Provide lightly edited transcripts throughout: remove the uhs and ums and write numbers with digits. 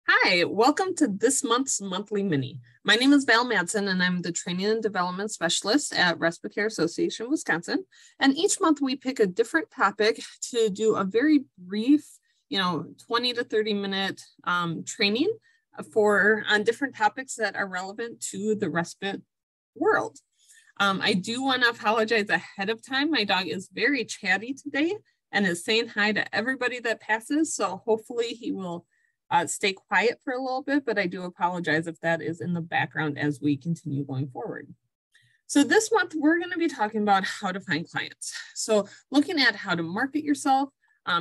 Hi, welcome to this month's monthly mini. My name is Val Madsen, and I'm the Training and Development Specialist at Respite Pay Association, Wisconsin. And each month we pick a different topic to do a very brief, 20 to 30 minute training on different topics that are relevant to the respite world. I do want to apologize ahead of time. My dog is very chatty today and is saying hi to everybody that passes. So hopefully he will stay quiet for a little bit, but I do apologize if that is in the background as we continue going forward. So this month, we're going to be talking about how to find clients. So looking at how to market yourself,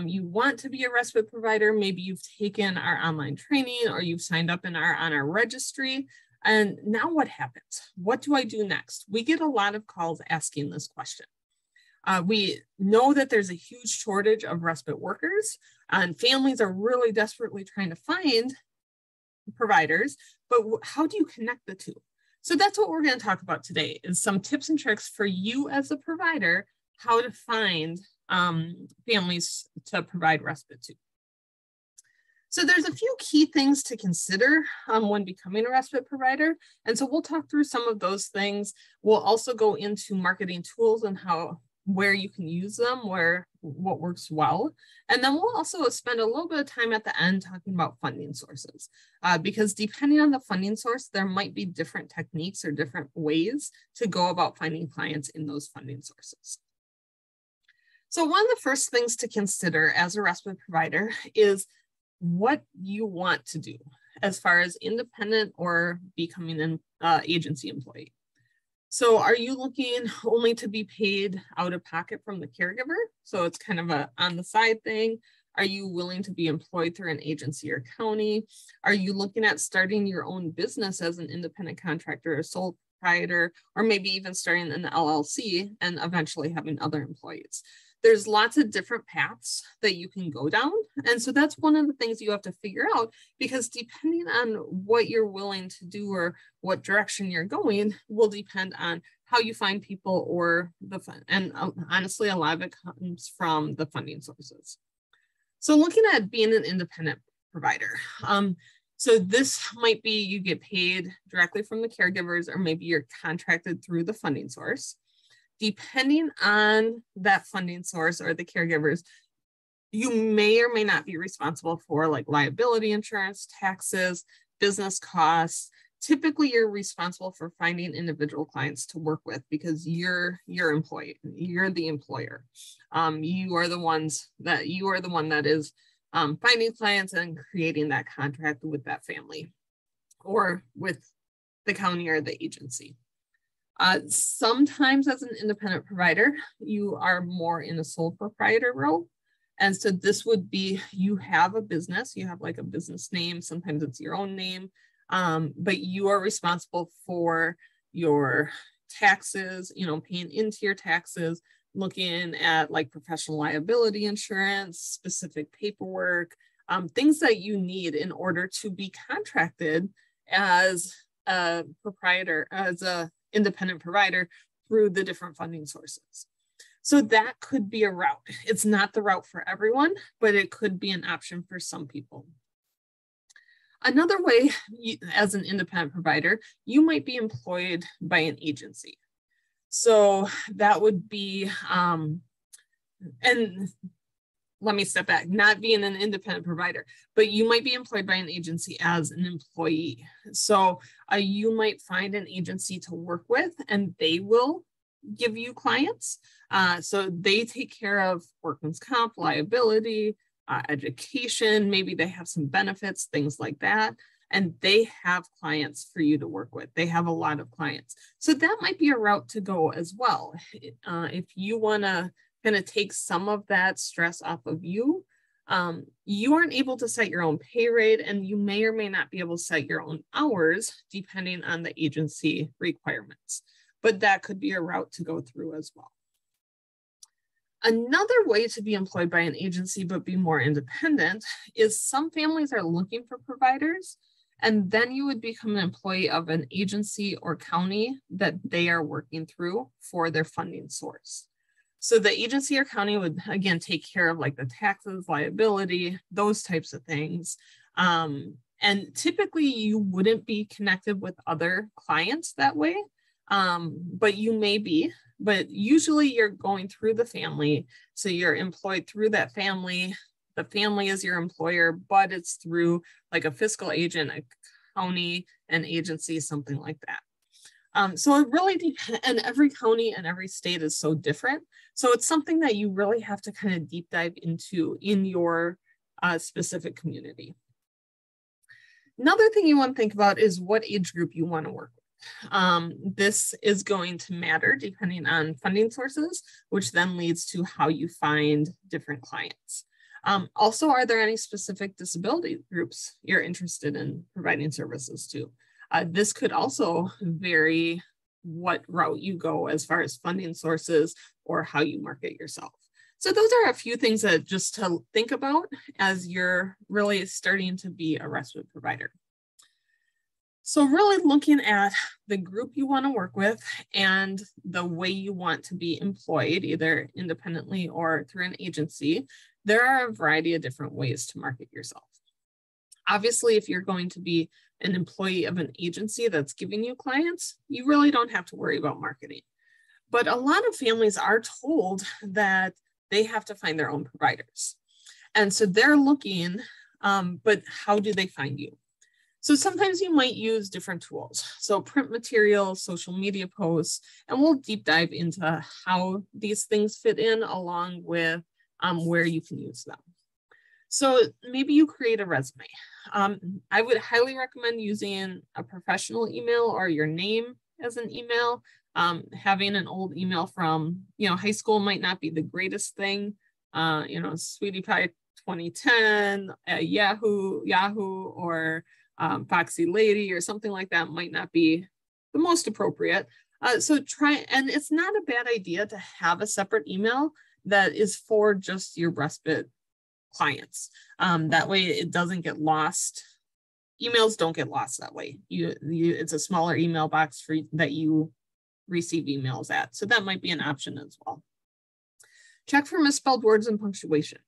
you want to be a respite provider, maybe you've taken our online training or you've signed up on our registry. And now what happens? What do I do next? We get a lot of calls asking this question. We know that there's a huge shortage of respite workers, and families are really desperately trying to find providers, but how do you connect the two? So that's what we're going to talk about today, is some tips and tricks for you as a provider, how to find families to provide respite to. So there's a few key things to consider when becoming a respite provider. And so we'll talk through some of those things. We'll also go into marketing tools and where you can use them, what works well. And then we'll also spend a little bit of time at the end talking about funding sources, because depending on the funding source, there might be different techniques or different ways to go about finding clients in those funding sources. So one of the first things to consider as a respite provider is what you want to do as far as independent or becoming an agency employee. So are you looking only to be paid out of pocket from the caregiver? So it's kind of a on the side thing. Are you willing to be employed through an agency or county? Are you looking at starting your own business as an independent contractor or sole proprietor, or maybe even starting an LLC and eventually having other employees? There's lots of different paths that you can go down. And so that's one of the things you have to figure out, because depending on what you're willing to do or what direction you're going will depend on how you find people or the fund. And honestly, a lot of it comes from the funding sources. So looking at being an independent provider. So this might be you get paid directly from the caregivers, or maybe you're contracted through the funding source. Depending on that funding source or the caregivers, you may or may not be responsible for like liability insurance, taxes, business costs. Typically, you're responsible for finding individual clients to work with because you're the employer. You are the one that is finding clients and creating that contract with that family or with the county or the agency. Sometimes as an independent provider, you are more in a sole proprietor role. And so this would be, you have a business, you have like a business name, sometimes it's your own name, but you are responsible for your taxes, paying into your taxes, looking at like professional liability insurance, specific paperwork, things that you need in order to be contracted as a proprietor, as a independent provider through the different funding sources. So that could be a route. It's not the route for everyone, but it could be an option for some people. Another way, as an independent provider, you might be employed by an agency. So that would be, and let me step back, not being an independent provider, but you might be employed by an agency as an employee. So you might find an agency to work with and they will give you clients. So they take care of workman's comp, liability, education, maybe they have some benefits, things like that. And they have clients for you to work with. They have a lot of clients. So that might be a route to go as well. If you want to kind of take some of that stress off of you. You aren't able to set your own pay rate, and you may or may not be able to set your own hours depending on the agency requirements. But that could be a route to go through as well. Another way to be employed by an agency but be more independent is some families are looking for providers, and then you would become an employee of an agency or county that they are working through for their funding source. So the agency or county would, again, take care of like the taxes, liability, those types of things. And typically you wouldn't be connected with other clients that way, but you may be. But usually you're going through the family. So you're employed through that family. The family is your employer, but it's through like a fiscal agent, a county, an agency, something like that. So it really depends, and every county and every state is so different. So it's something that you really have to kind of deep dive into in your specific community. Another thing you want to think about is what age group you want to work with. This is going to matter depending on funding sources, which then leads to how you find different clients. Also, are there any specific disability groups you're interested in providing services to? This could also vary what route you go as far as funding sources or how you market yourself. So those are a few things that just to think about as you're really starting to be a respite provider. So really looking at the group you want to work with and the way you want to be employed, either independently or through an agency, there are a variety of different ways to market yourself. Obviously, if you're going to be an employee of an agency that's giving you clients, you really don't have to worry about marketing. But a lot of families are told that they have to find their own providers. And so they're looking, but how do they find you? So sometimes you might use different tools. So print materials, social media posts, and we'll deep dive into how these things fit in along with where you can use them. So maybe you create a resume. I would highly recommend using a professional email or your name as an email. Having an old email from, high school might not be the greatest thing. Sweetie Pie 2010, Yahoo, or Foxy Lady or something like that might not be the most appropriate. So try, and it's not a bad idea to have a separate email that is for just your respite clients. That way it doesn't get lost. Emails don't get lost that way. It's a smaller email box that you receive emails at. So that might be an option as well. Check for misspelled words and punctuation.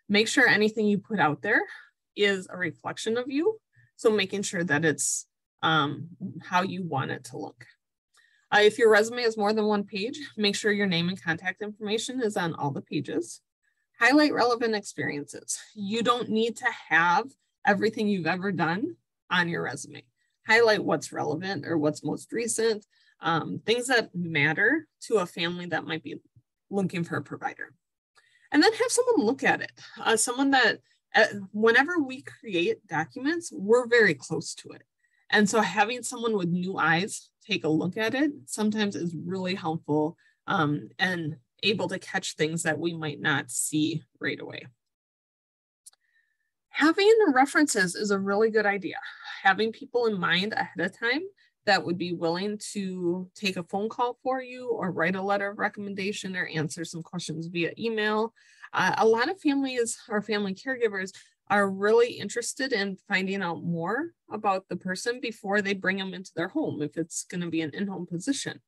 Make sure anything you put out there is a reflection of you. So making sure that it's how you want it to look. If your resume is more than one page, make sure your name and contact information is on all the pages. Highlight relevant experiences. You don't need to have everything you've ever done on your resume. Highlight what's relevant or what's most recent, things that matter to a family that might be looking for a provider. And then have someone look at it. Someone that, whenever we create documents, we're very close to it. And so having someone with new eyes take a look at it sometimes is really helpful and able to catch things that we might not see right away. Having references is a really good idea. Having people in mind ahead of time that would be willing to take a phone call for you or write a letter of recommendation or answer some questions via email. A lot of families or family caregivers are really interested in finding out more about the person before they bring them into their home, if it's going to be an in-home position.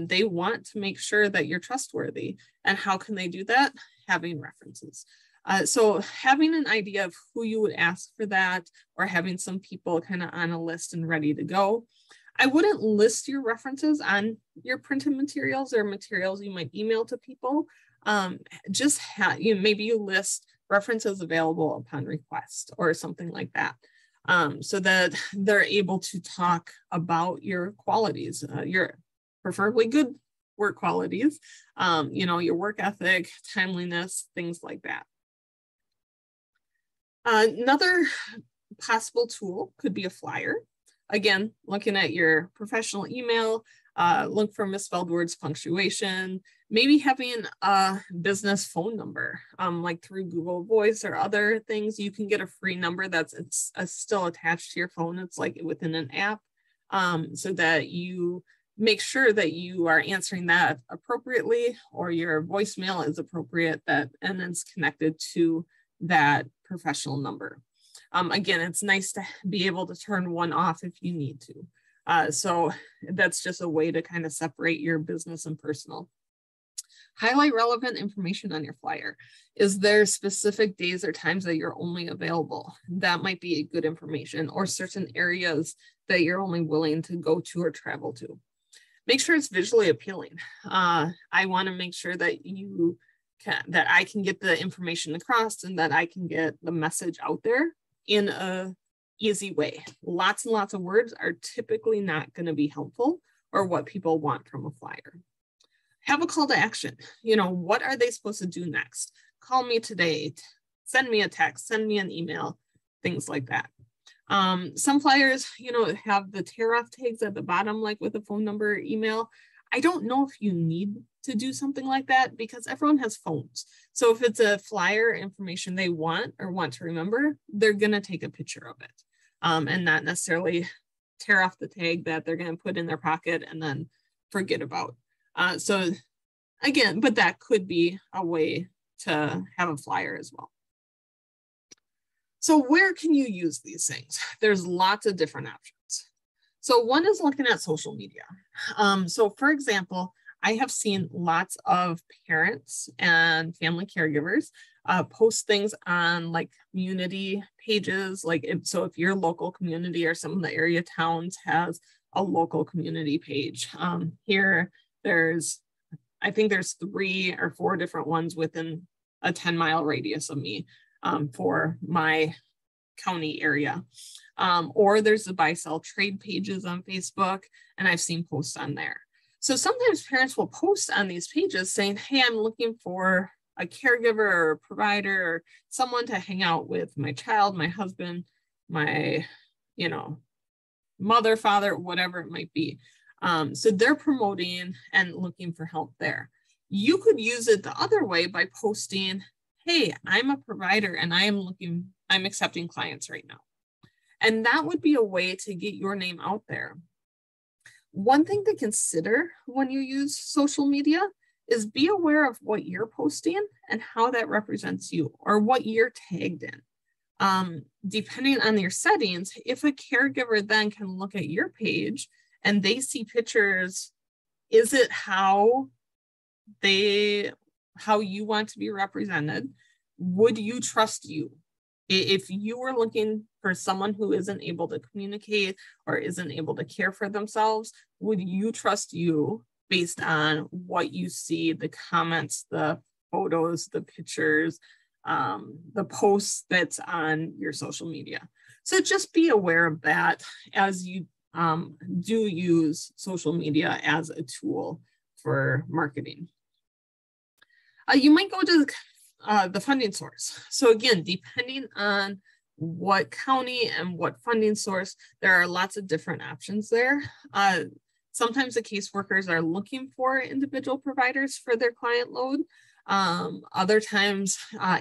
They want to make sure that you're trustworthy. And how can they do that? Having references. So having an idea of who you would ask for that, or having some people kind of on a list and ready to go. I wouldn't list your references on your printed materials or materials you might email to people. Just maybe you list references available upon request or something like that, so that they're able to talk about your qualities, your preferably good work qualities, your work ethic, timeliness, things like that. Another possible tool could be a flyer. Again, looking at your professional email, look for misspelled words, punctuation, maybe having a business phone number, like through Google Voice or other things. You can get a free number that's still attached to your phone. It's like within an app, so that you make sure that you are answering that appropriately, or your voicemail is appropriate, and it's connected to that professional number. Again, it's nice to be able to turn one off if you need to. So that's just a way to kind of separate your business and personal. Highlight relevant information on your flyer. Is there specific days or times that you're only available? That might be good information, or certain areas that you're only willing to go to or travel to. Make sure it's visually appealing. I want to make sure that that I can get the information across and that I can get the message out there in a easy way. Lots and lots of words are typically not going to be helpful or what people want from a flyer. Have a call to action. What are they supposed to do next? Call me today, send me a text, send me an email, things like that. Some flyers, have the tear off tags at the bottom, like with a phone number, email. I don't know if you need to do something like that because everyone has phones. So if it's a flyer information they want to remember, they're going to take a picture of it and not necessarily tear off the tag that they're going to put in their pocket and then forget about. So again, but that could be a way to have a flyer as well. So where can you use these things? There's lots of different options. So one is looking at social media. So for example, I have seen lots of parents and family caregivers post things on like community pages. So if your local community or some of the area towns has a local community page, I think there's 3 or 4 different ones within a 10-mile radius of me for my county area. Or there's the buy-sell trade pages on Facebook, and I've seen posts on there. So sometimes parents will post on these pages saying, hey, I'm looking for a caregiver or a provider or someone to hang out with my child, my husband, my, mother, father, whatever it might be. So they're promoting and looking for help there. You could use it the other way by posting, hey, I'm a provider and I'm accepting clients right now. And that would be a way to get your name out there. One thing to consider when you use social media is be aware of what you're posting and how that represents you or what you're tagged in. Depending on your settings, if a caregiver then can look at your page and they see pictures, is it how you want to be represented? Would you trust you? If you were looking for someone who isn't able to communicate or isn't able to care for themselves, would you trust you based on what you see, the comments, the photos, the pictures, the posts that's on your social media? So just be aware of that as you do use social media as a tool for marketing. You might go to the funding source. So again, depending on what county and what funding source, there are lots of different options there. Sometimes the caseworkers are looking for individual providers for their client load. Other times,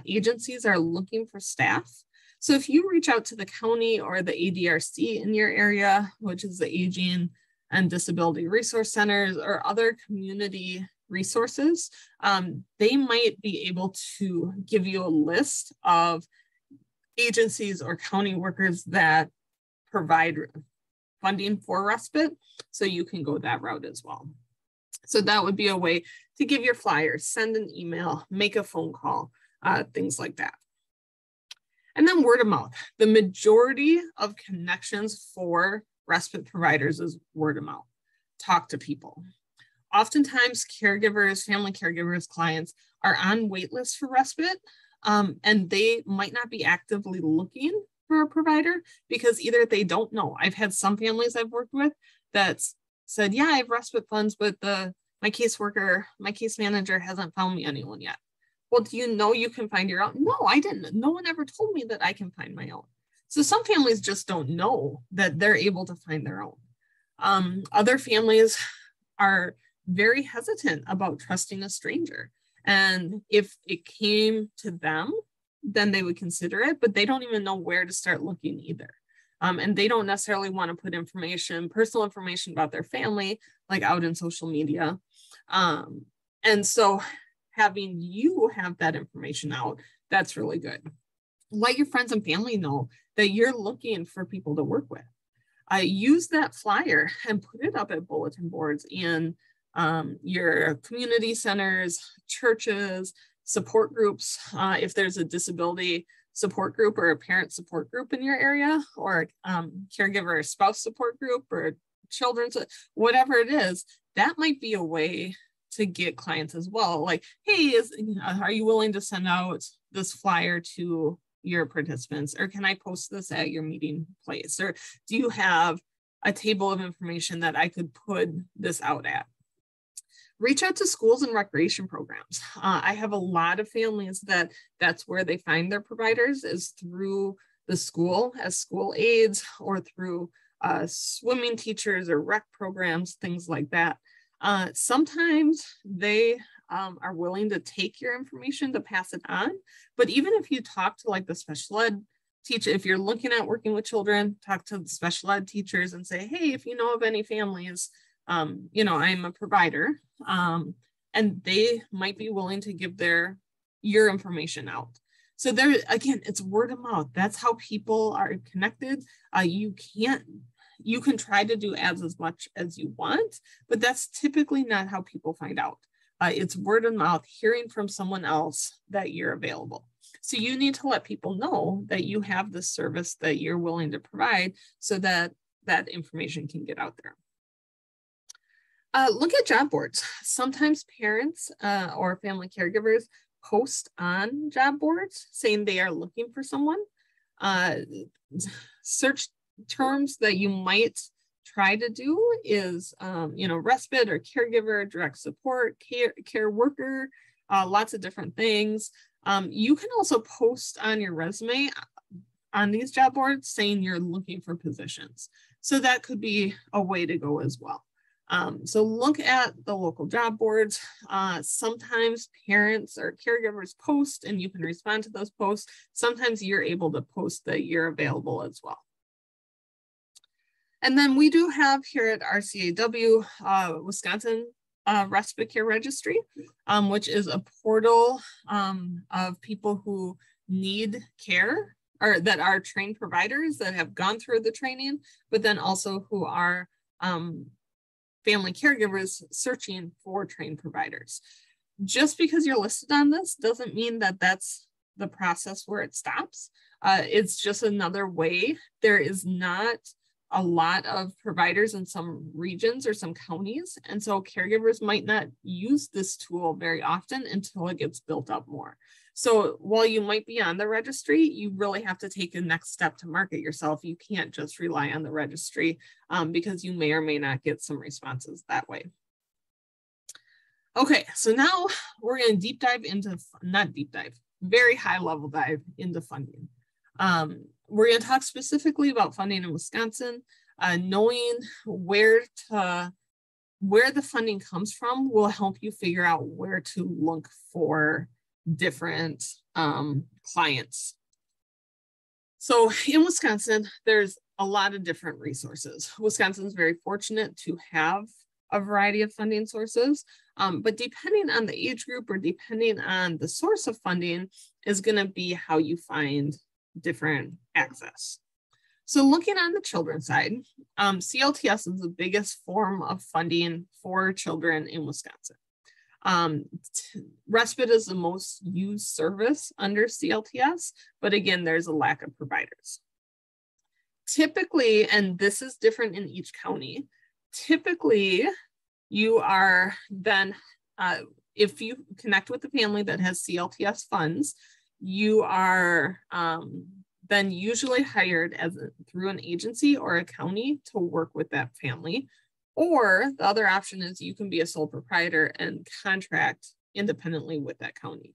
agencies are looking for staff. So if you reach out to the county or the ADRC in your area, which is the Aging and Disability Resource Centers or other community resources, they might be able to give you a list of agencies or county workers that provide funding for respite, so you can go that route as well. So that would be a way to give your flyers, send an email, make a phone call, things like that. And then word of mouth. The majority of connections for respite providers is word of mouth. Talk to people. Oftentimes, caregivers, family caregivers, clients are on wait lists for respite, and they might not be actively looking for a provider because either they don't know. I've had some families I've worked with that said, yeah, I have respite funds, but my caseworker, my case manager hasn't found me anyone yet. Well, do you know you can find your own? No, I didn't. No one ever told me that I can find my own. So some families just don't know that they're able to find their own. Other families are very hesitant about trusting a stranger. And if it came to them, then they would consider it, but they don't even know where to start looking either. And they don't necessarily want to put personal information about their family, like out in social media. And so having you have that information out, that's really good. Let your friends and family know that you're looking for people to work with. Use that flyer and put it up at bulletin boards in your community centers, churches, support groups, if there's a disability support group or a parent support group in your area, or caregiver or spouse support group or children's, whatever it is, that might be a way to get clients as well. Like, hey, are you willing to send out this flyer to your participants, or can I post this at your meeting place? Or do you have a table of information that I could put this out at? Reach out to schools and recreation programs. I have a lot of families that's where they find their providers, is through the school as school aides, or through swimming teachers or rec programs, things like that. Sometimes they are willing to take your information to pass it on. But even if you talk to like the special ed teacher, if you're looking at working with children, talk to the special ed teachers and say, hey, if you know of any families, you know, I'm a provider, and they might be willing to give your information out. So there, again, it's word of mouth. That's how people are connected. You can try to do ads as much as you want, but that's typically not how people find out. It's word of mouth, hearing from someone else that you're available. So you need to let people know that you have this service that you're willing to provide, so that that information can get out there. Look at job boards. Sometimes parents or family caregivers post on job boards saying they are looking for someone. Search terms that you might try to do is, you know, respite or caregiver, direct support, care worker, lots of different things. You can also post on your resume on these job boards saying you're looking for positions. So that could be a way to go as well. So look at the local job boards. Sometimes parents or caregivers post and you can respond to those posts. Sometimes you're able to post that you're available as well. And then we do have here at RCAW, Wisconsin Respite Care Registry, which is a portal of people who need care, or that are trained providers that have gone through the training, but then also who are family caregivers searching for trained providers. Just because you're listed on this doesn't mean that that's the process where it stops. It's just another way. There is not a lot of providers in some regions or some counties, and so caregivers might not use this tool very often until it gets built up more. So while you might be on the registry, you really have to take a next step to market yourself. You can't just rely on the registry because you may or may not get some responses that way. Okay, so now we're going to deep dive into, not deep dive, very high level dive into funding. We're going to talk specifically about funding in Wisconsin. Knowing where the funding comes from will help you figure out where to look for different clients. So in Wisconsin, there's a lot of different resources. Wisconsin is very fortunate to have a variety of funding sources, but depending on the age group or depending on the source of funding is going to be how you find different access. So looking on the children's side, CLTS is the biggest form of funding for children in Wisconsin. Respite is the most used service under CLTS, but again, there's a lack of providers. Typically, and this is different in each county, typically you are then, if you connect with a family that has CLTS funds, you are then usually hired through an agency or a county to work with that family. Or the other option is you can be a sole proprietor and contract independently with that county.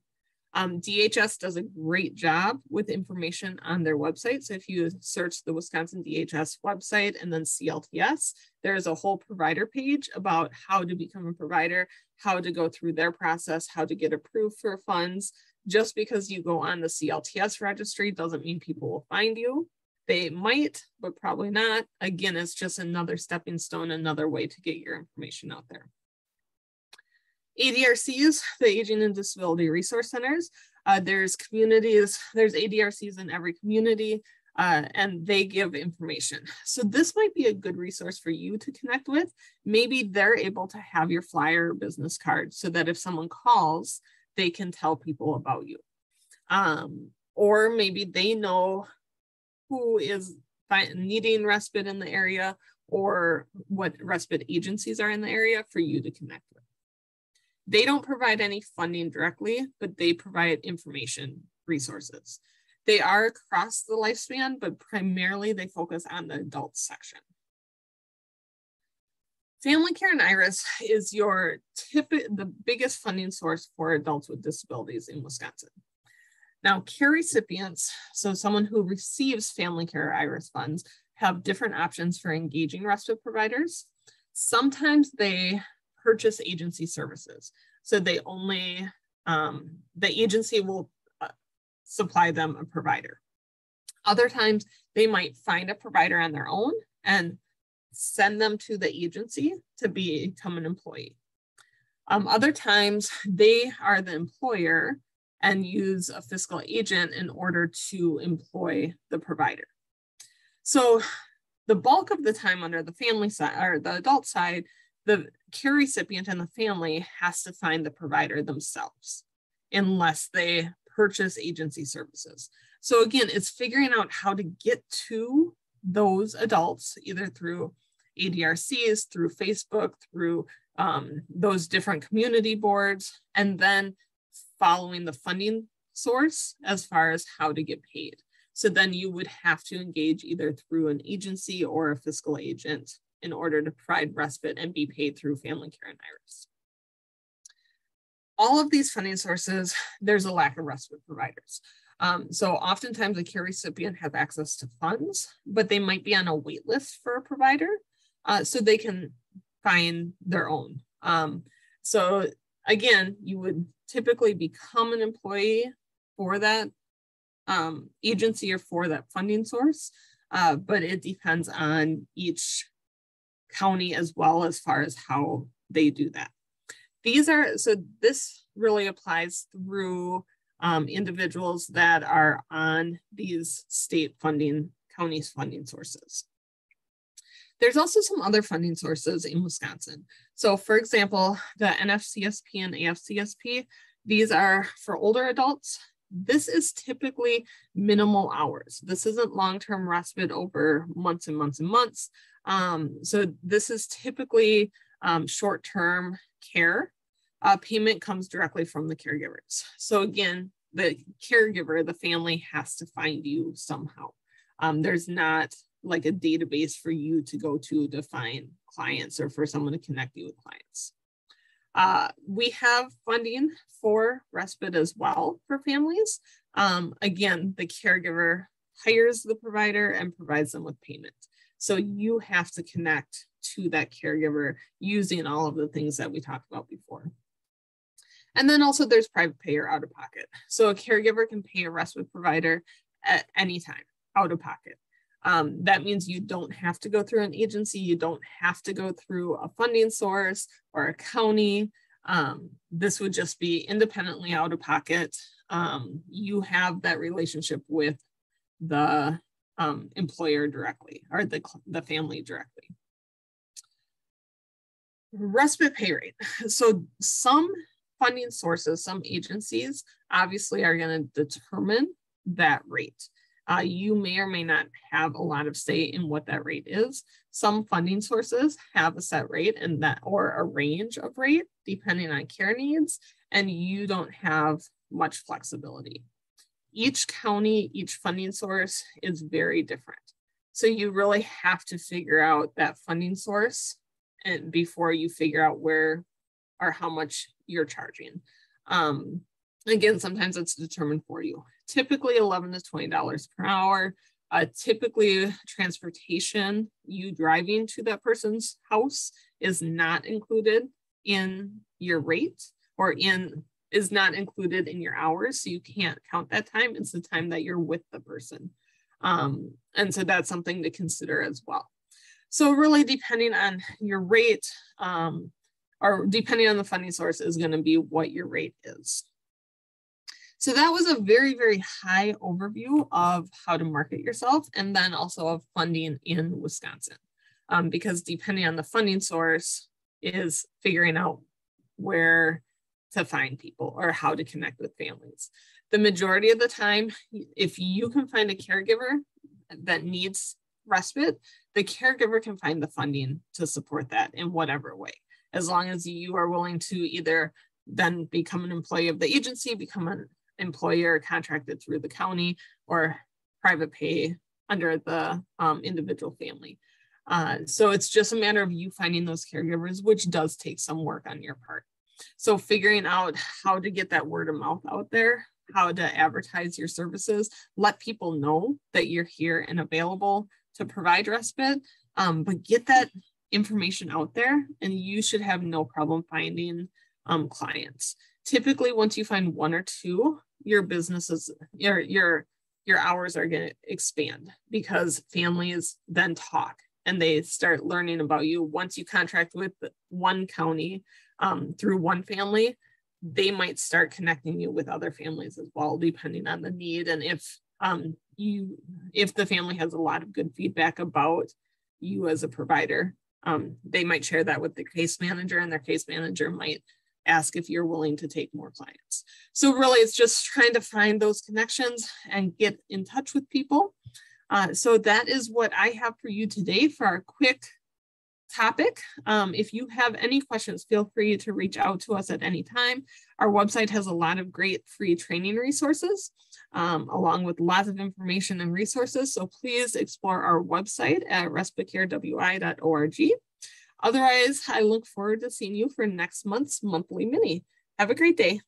DHS does a great job with information on their website. So if you search the Wisconsin DHS website and then CLTS, there's a whole provider page about how to become a provider, how to go through their process, how to get approved for funds. Just because you go on the CLTS registry doesn't mean people will find you. They might, but probably not. Again, it's just another stepping stone, another way to get your information out there. ADRCs, the Aging and Disability Resource Centers. There's communities, there's ADRCs in every community. and they give information. So this might be a good resource for you to connect with. Maybe they're able to have your flyer or business card so that if someone calls, they can tell people about you. Or maybe they know who is needing respite in the area or what respite agencies are in the area for you to connect with. They don't provide any funding directly, but they provide information resources. They are across the lifespan, but primarily they focus on the adult section. Family Care and IRIS is the biggest funding source for adults with disabilities in Wisconsin. Now, care recipients, so someone who receives Family Care or IRIS funds, have different options for engaging respite providers. Sometimes they purchase agency services. So they only, the agency will supply them a provider. Other times they might find a provider on their own and send them to the agency to become an employee. Other times they are the employer and use a fiscal agent in order to employ the provider. So the bulk of the time under the family side or the adult side, the care recipient and the family has to find the provider themselves unless they purchase agency services. So again, it's figuring out how to get to those adults either through ADRCs, through Facebook, through those different community boards, and then following the funding source as far as how to get paid. So then you would have to engage either through an agency or a fiscal agent in order to provide respite and be paid through Family Care and IRIS. All of these funding sources, there's a lack of respite providers. So oftentimes a care recipient has access to funds, but they might be on a wait list for a provider, so they can find their own. So again, you would typically become an employee for that agency or for that funding source, but it depends on each county as well as far as how they do that. So this really applies through individuals that are on these state funding, counties funding sources. There's also some other funding sources in Wisconsin. So for example, the NFCSP and AFCSP, these are for older adults. This is typically minimal hours. This isn't long-term respite over months and months and months. So this is typically short-term care. Payment comes directly from the caregivers. So again, the caregiver, the family has to find you somehow. There's not like a database for you to go to find clients or for someone to connect you with clients. We have funding for respite as well for families. Again, the caregiver hires the provider and provides them with payment. So you have to connect to that caregiver using all of the things that we talked about before. And then also there's private pay or out of pocket. So a caregiver can pay a respite provider at any time, out of pocket. That means you don't have to go through an agency. You don't have to go through a funding source or a county. This would just be independently out of pocket. You have that relationship with the employer directly or the family directly. Respite pay rate. So some funding sources, some agencies obviously are going to determine that rate. You may or may not have a lot of say in what that rate is. Some funding sources have a set rate and or a range of rate depending on care needs, and you don't have much flexibility. Each county, each funding source is very different. So you really have to figure out that funding source and before you figure out where or how much you're charging. Again, sometimes it's determined for you. Typically $11 to $20 per hour. Typically transportation, you driving to that person's house is not included in your rate or is not included in your hours. So you can't count that time. It's the time that you're with the person. And so that's something to consider as well. So really depending on your rate or depending on the funding source is going to be what your rate is. So that was a very, very high overview of how to market yourself, and then also of funding in Wisconsin. Because depending on the funding source is figuring out where to find people or how to connect with families. The majority of the time, if you can find a caregiver that needs respite, the caregiver can find the funding to support that in whatever way, as long as you are willing to either then become an employee of the agency, become an employer contracted through the county, or private pay under the individual family. So it's just a matter of you finding those caregivers, which does take some work on your part. So figuring out how to get that word of mouth out there, how to advertise your services, let people know that you're here and available to provide respite, but get that information out there and you should have no problem finding clients. Typically, once you find one or two, your businesses, your hours are going to expand because families then talk and they start learning about you. Once you contract with one county through one family, they might start connecting you with other families as well, depending on the need. And if the family has a lot of good feedback about you as a provider, they might share that with the case manager, and their case manager might ask if you're willing to take more clients. So really, it's just trying to find those connections and get in touch with people. So that is what I have for you today for our quick topic. If you have any questions, feel free to reach out to us at any time. Our website has a lot of great free training resources, along with lots of information and resources. So please explore our website at respitecarewi.org. Otherwise, I look forward to seeing you for next month's monthly mini. Have a great day.